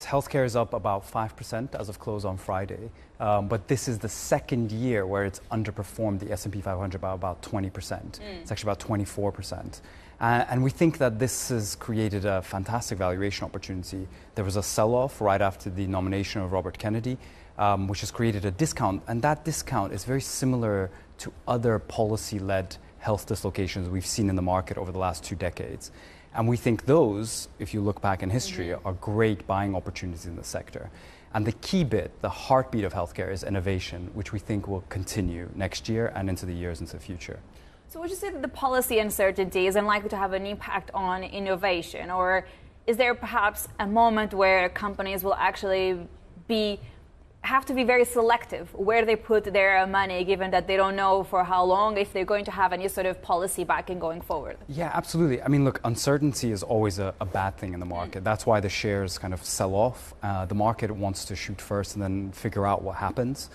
Healthcare is up about 5% as of close on Friday. But this is the second year where it's underperformed the S&P 500 by about 20%. It's actually about 24%. And we think that this has created a fantastic valuation opportunity. There was a sell-off right after the nomination of Robert Kennedy, which has created a discount. And that discount is very similar to other policy-led health dislocations we've seen in the market over the last 2 decades. And we think those, if you look back in history, are great buying opportunities in the sector. And the key bit, the heartbeat of healthcare, is innovation, which we think will continue next year and into the years into the future. So would you say that the policy uncertainty is unlikely to have an impact on innovation? Or is there perhaps a moment where companies will actually have to be very selective where they put their money, given that they don't know for how long, if they're going to have any sort of policy backing going forward? Yeah, absolutely. I mean, look, uncertainty is always a bad thing in the market. That's why the shares kind of sell off. The market wants to shoot first and then figure out what happens.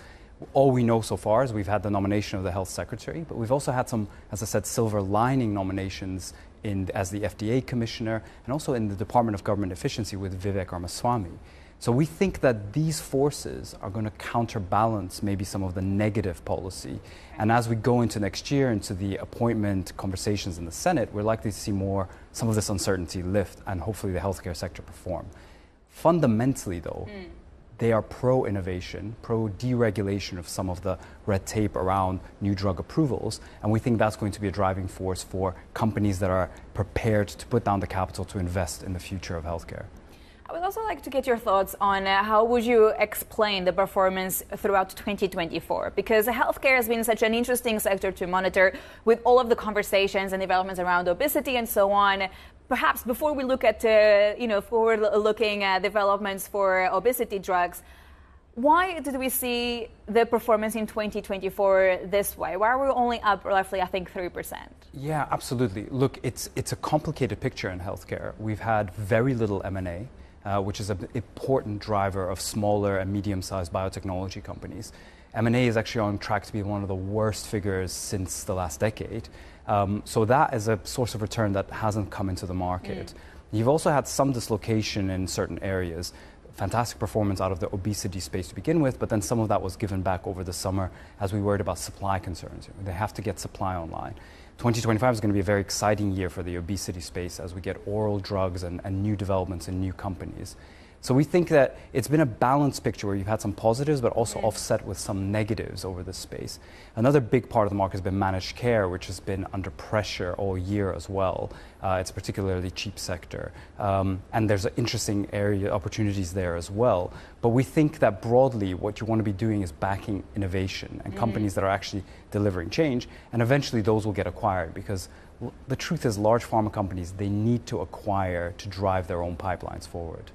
All we know so far is we've had the nomination of the health secretary, but we've also had some, as I said, silver lining nominations as the FDA commissioner and also in the Department of Government Efficiency with Vivek Ramaswamy. So we think that these forces are going to counterbalance maybe some of the negative policy. And as we go into next year, into the appointment conversations in the Senate, we're likely to see some of this uncertainty lift and hopefully the healthcare sector perform. Fundamentally, though, they are pro-innovation, pro-deregulation of some of the red tape around new drug approvals. And we think that's going to be a driving force for companies that are prepared to put down the capital to invest in the future of healthcare. I would also like to get your thoughts on how would you explain the performance throughout 2024? Because healthcare has been such an interesting sector to monitor with all of the conversations and developments around obesity and so on. Perhaps before we look at forward-looking developments for obesity drugs, why did we see the performance in 2024 this way? Why are we only up roughly, I think, 3%? Yeah, absolutely. Look, it's a complicated picture in healthcare. We've had very little M&A. Which is an important driver of smaller and medium-sized biotechnology companies. M&A is actually on track to be one of the worst figures since the last decade. So that is a source of return that hasn't come into the market. You've also had some dislocation in certain areas. Fantastic performance out of the obesity space to begin with, but then some of that was given back over the summer as we worried about supply concerns. They have to get supply online. 2025 is going to be a very exciting year for the obesity space as we get oral drugs and new developments and new companies. So we think that it's been a balanced picture where you've had some positives, but also offset with some negatives over this space. Another big part of the market has been managed care, which has been under pressure all year as well. It's a particularly cheap sector. And there's an interesting area, opportunities there as well. But we think that broadly, what you want to be doing is backing innovation and companies that are actually delivering change. And eventually those will get acquired because the truth is large pharma companies, they need to acquire to drive their own pipelines forward.